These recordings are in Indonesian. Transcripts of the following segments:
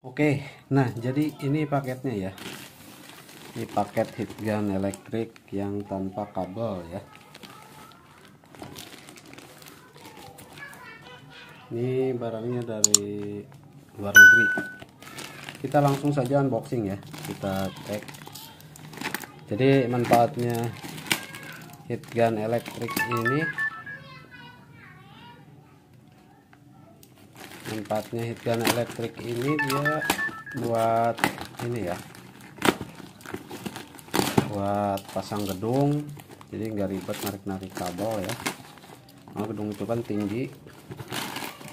Oke, nah jadi ini paketnya ya. Ini paket heat gun elektrik yang tanpa kabel ya. Ini barangnya dari luar negeri. Kita langsung saja unboxing ya. Kita cek. Jadi manfaatnya heat gun elektrik ini, dia buat ini ya, buat pasang gedung, jadi nggak ribet narik kabel ya. Nah, gedung itu kan tinggi,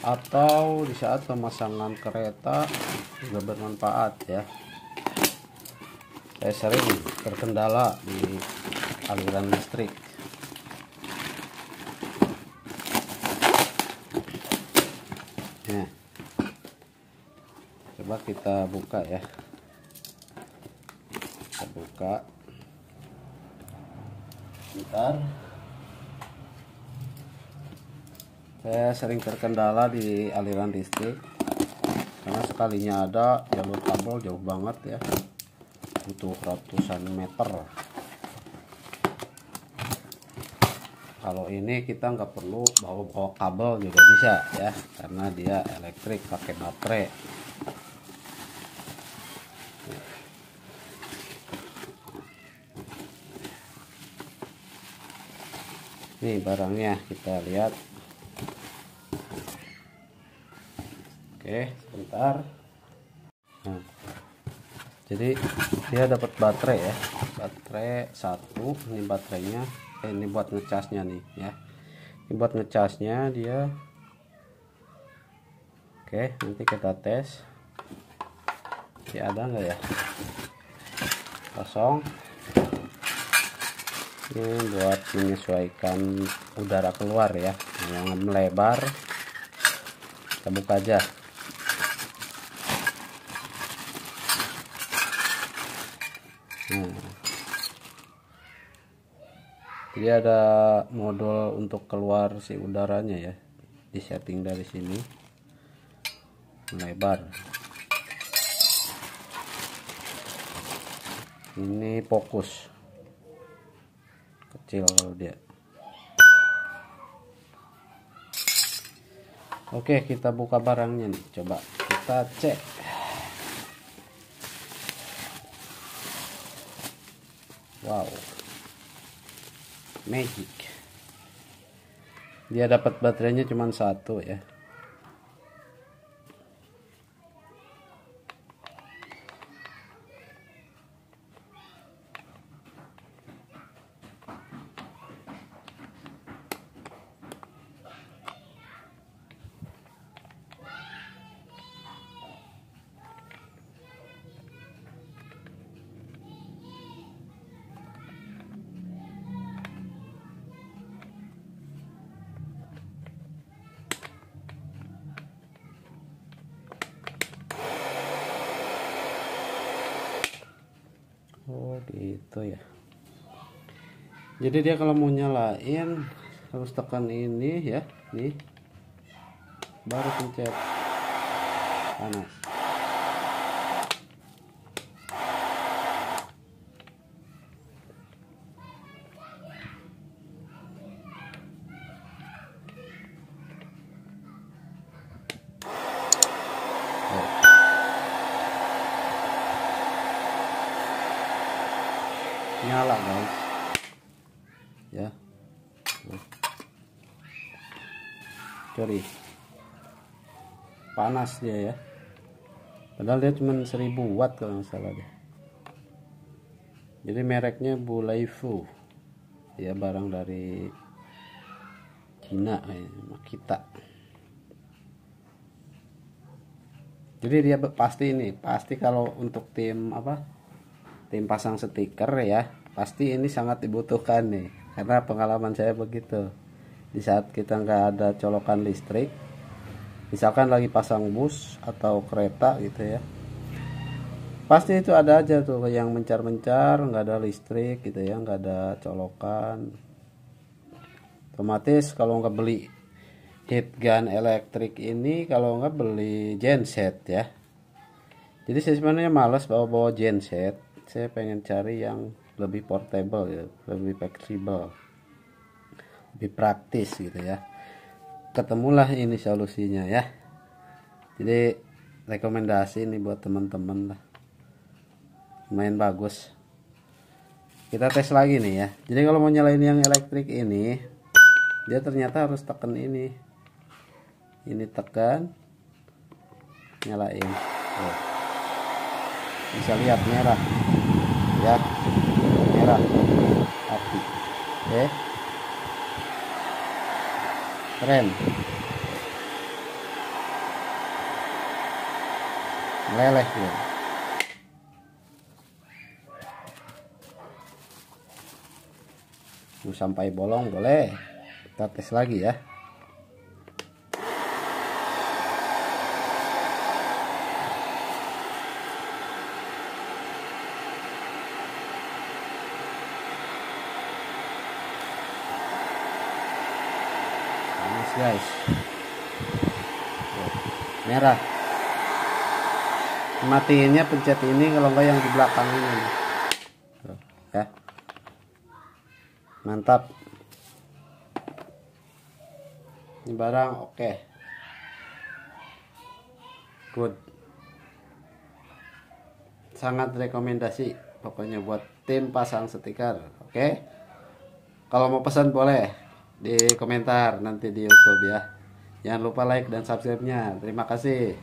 atau di saat pemasangan kereta juga bermanfaat ya. Saya sering terkendala di aliran listrik. Nah, coba kita buka ya. Kita buka. Bentar. Saya sering terkendala di aliran listrik karena sekalinya ada jalur kabel jauh banget ya, butuh ratusan meter. Kalau ini kita nggak perlu bawa kabel juga bisa ya, karena dia elektrik pakai baterai. Nih barangnya kita lihat. Oke, sebentar. Nah, jadi dia dapat baterai ya, baterai satu. Ini baterainya, ini buat ngecasnya nih ya. Ini buat ngecasnya dia. Oke, nanti kita tes. Ya, ada nggak ya? Kosong. Ini buat menyesuaikan udara keluar ya, yang melebar. Kita buka aja. Nah, jadi ada modul untuk keluar si udaranya ya, di setting dari sini melebar. Ini fokus kecil kalau dia. Oke, kita buka barangnya nih, coba kita cek. Wow, magic. Dia dapat baterainya cuma satu ya. Oh gitu ya. Jadi dia kalau mau nyalain harus tekan ini ya, nih, baru pencet panas. Nyala guys ya. Sorry, panas dia ya, padahal dia cuma 1000 watt kalau nggak salah deh. Jadi mereknya Bulaifu ya, barang dari Cina sama kita. Jadi dia pasti kalau untuk tim tim pasang stiker ya, pasti ini sangat dibutuhkan nih, karena pengalaman saya begitu. Di saat kita nggak ada colokan listrik, misalkan lagi pasang bus atau kereta gitu ya, pasti itu ada aja tuh yang mencar-mencar, nggak ada listrik gitu ya, nggak ada colokan. Otomatis kalau nggak beli heat gun elektrik ini, kalau nggak beli genset ya, Jadi saya sebenarnya males bawa-bawa genset, saya pengen cari yang lebih portable ya, lebih fleksibel, lebih praktis gitu ya. Ketemulah ini solusinya ya. Jadi rekomendasi ini buat teman-teman lah, lumayan bagus. Kita tes lagi nih ya. Jadi kalau mau nyalain yang elektrik ini, dia ternyata harus tekan ini tekan, nyalain. Oh, bisa lihat merah ya, merah api. Oke, keren, meleleh ya. Mau sampai bolong boleh. Kita tes lagi ya. Panas guys. Merah. Matiinnya pencet ini, kalau enggak yang di belakang ini. Tuh, ya. Mantap. Ini barang oke. Good. Sangat rekomendasi pokoknya buat tim pasang stiker. Oke. Kalau mau pesan boleh di komentar nanti di YouTube ya. Jangan lupa like dan subscribe-nya. Terima kasih.